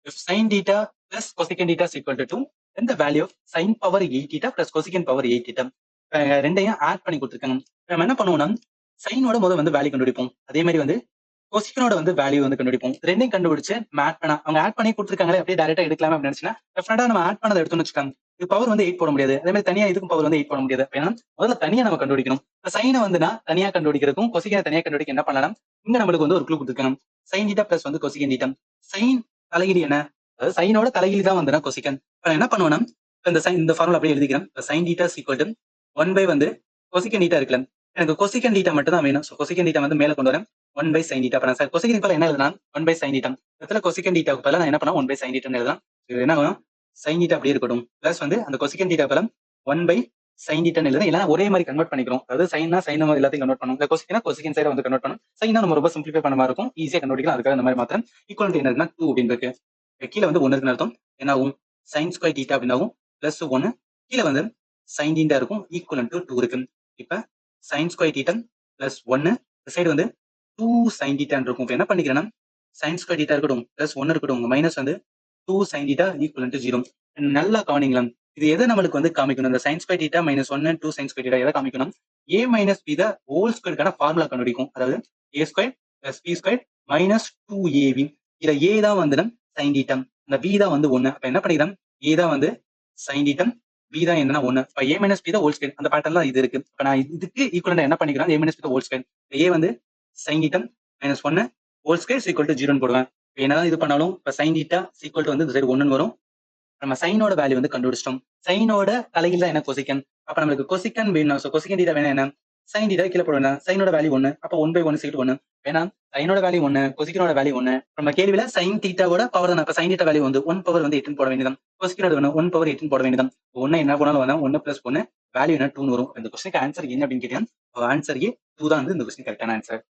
If sin theta plus cosecant theta is equal to 2, then the value of sin power 8 theta plus cosecant power 8 theta. ரெண்டையும் add பண்ணி கொடுத்துருக்காங்க. நம்ம என்ன பண்ணுவோம்னா சைனோட முதல் வந்து வேல்யூ கண்டுபிடிப்போம். அதே மாதிரி வந்து கொஸ்டினோட வந்து வேல்யூ வந்து கண்டுபிடிப்போம். ரெண்டையும் கண்டுபிடிச்சு ஆட் பண்ண அவங்க ஆட் பண்ணி கொடுத்துருக்காங்களே அப்படியே டைரக்டா எடுக்கலாமே அப்படின்னு நினைச்சுன்னா டெஃபினட்டா நம்ம ஆட் பண்ணதை எடுத்துன்னு வச்சுக்காங்க. இது பவர் வந்து 8 போட முடியாது. அதே மாதிரி தனியா இதுக்கும் பவர் வந்து 8 போட முடியாது. ஏன்னா முதல்ல தனியா நம்ம கண்டுபிடிக்கணும். சைனை வந்து நான் தனியா கண்டுபிடிக்கிறதுக்கும் கொசிகனை தனியா கண்டுபிடிக்க என்ன பண்ணலாம், இங்க நம்மளுக்கு வந்து ஒரு க்ளூ கொடுத்துருக்காங்க. சைன் தீட்டா பிளஸ் வந்து கொசிகன் தீட்டா. சைன் தலைகீழ் என்ன, அதாவது சைனோட தலைகீழ் தான் வந்து கொசிகன். என்ன பண்ணுவேன்னா இந்த ஃபார்முலா அப்படியே எழுதிக்கிறேன். Sine theta equal to 1 by வந்து கொசிகன் தீட்டா இருக்குல்ல, எனக்கு கொசிகன் தீட்டா மட்டும் தான் வேணும். கொசிகன் தீட்டா வந்து மேல கொண்டு வரேன். 1 பை சைன் தீட்டா. அப்ப நான் கொசிகன் பதிலா என்ன எழுதலாம், 1 பை சைன் தீட்டா. இடத்துல கொசிகன் தீட்டாவுக்கு பதிலா நான் என்ன பண்ணலாம், 1 பை சைன் தீட்டான்னு எழுதலாம். இது என்ன ஆகும், சைன் தீட்டா அப்படியே இருக்கட்டும். பிளஸ் வந்து அந்த கொசிகன் தீட்டா பதிலா 1 பை சைன் தீட்டான்னு எழுதுறேன். இல்லைன்னா ஒரே மாதிரி கன்வெர்ட் பண்ணிக்கிறோம். அதாவது சைனா சைன் எல்லாத்தையும் கன்வெர்ட் பண்ணும். இந்த கொசிகனா கொசிகன் சைட வந்து கன்வெர்ட் பண்ணும். சைனா நம்ம ரொம்ப சிம்பிளிஃபை பண்ண மாதிரி இருக்கும். ஈஸியா கண்டுபிடிக்கலாம். அதுக்காக இந்த மாதிரி மாத்திரம். ஈக்குவல் டு என்னதுன்னா 2 அப்படின்னு இருக்கு. கீழே வந்து 1 இருக்குன்னு அர்த்தம். என்ன ஆகும், சைன் ஸ்கொயர் தீட்டா அப்படின்னாகும். பிளஸ் 1 கீழே வந்து சைன் தீட்டா இருக்கும். ஈக்குவல் டு 2 இருக்கு. இப்ப sign square theta plus 1 side வந்து 2 சைன் தீட்டான்னு இருக்கும். இப்ப என்ன பண்ணிக்கிறேன்னா சைன் ஸ்கொயர் தீட்டா இருக்கட்டும் பிளஸ் 1 இருக்கட்டும், மைனஸ் வந்து 2 சைன் தீட்டா ஈக்குவல் டு 0. நல்லா கவனிங்களா, இது எதை நம்மளுக்கு வந்து காமிக்கணும், இந்த sine square theta minus 1 2 sine square theta எதை காமிக்கணும், a minus b the whole ஸ்கொயருக்கான ஃபார்முலா கண்டுபிடிக்கும். அதாவது a square plus b square minus 2ab. இதுல a தான் வந்து சைன் தீட்டா, இந்த b தான் வந்து 1. அப்ப என்ன பண்ணிக்கிறேன், a தான் வந்து சைன் தீட்டா, b தான் என்னன்னா 1. இப்ப a minus b the whole square, அந்த பேட்டர்ல இது இருக்கு. இப்ப நான் இதுக்கு ஈக்குவலா என்ன பண்ணிக்கிறேன், a minus b the whole square. a வந்து sine theta minus 1 whole square equal to 0 போடுவேன். என்னதான் இது பண்ணாலும் இப்ப சைன் தீட்டா ஈக்குவல் டு வந்து இந்த சைடு 1 வரும். நம்ம சைனோட வேல்யூ வந்து கண்டுபிடிச்சிட்டோம். சைனோட தலைகீழ் தான் என்ன கொசிக்கன். அப்ப நம்மளுக்கு கொசிக்கன் வேணும். சோ கொசிக்கன் தீட்டா வேணும் என்ன, சைன் தீட்டா கீழே போடுவேன். சைனோட வேல்யூ 1. அப்ப 1 பை 1 சைடு 1. வேணா சைனோட வேல்யூ 1, கொசிக்கனோட வேல்யூ 1. நம்ம கேள்வியில சைன் தீட்டாவோட பவர் தான். அப்ப சைன் தீட்டா வேல்யூ வந்து 1 பவர் வந்து 8 போட வேண்டியதான். கொசிக்கனோட வேணும் 1 பவர் 8 போட வேண்டியதான். 1 என்ன போனாலும் வரும், 1 பிளஸ் 1 வேல்யூ என்ன 2 வரும். இந்த கொஸ்டினுக்கு ஆன்சர் என்ன அப்படின்னு கேட்டீங்கன்னா ஆன்சர் 2 தான் வந்து இந்த கொஸ்டின் கரெக்டான ஆன்சர்.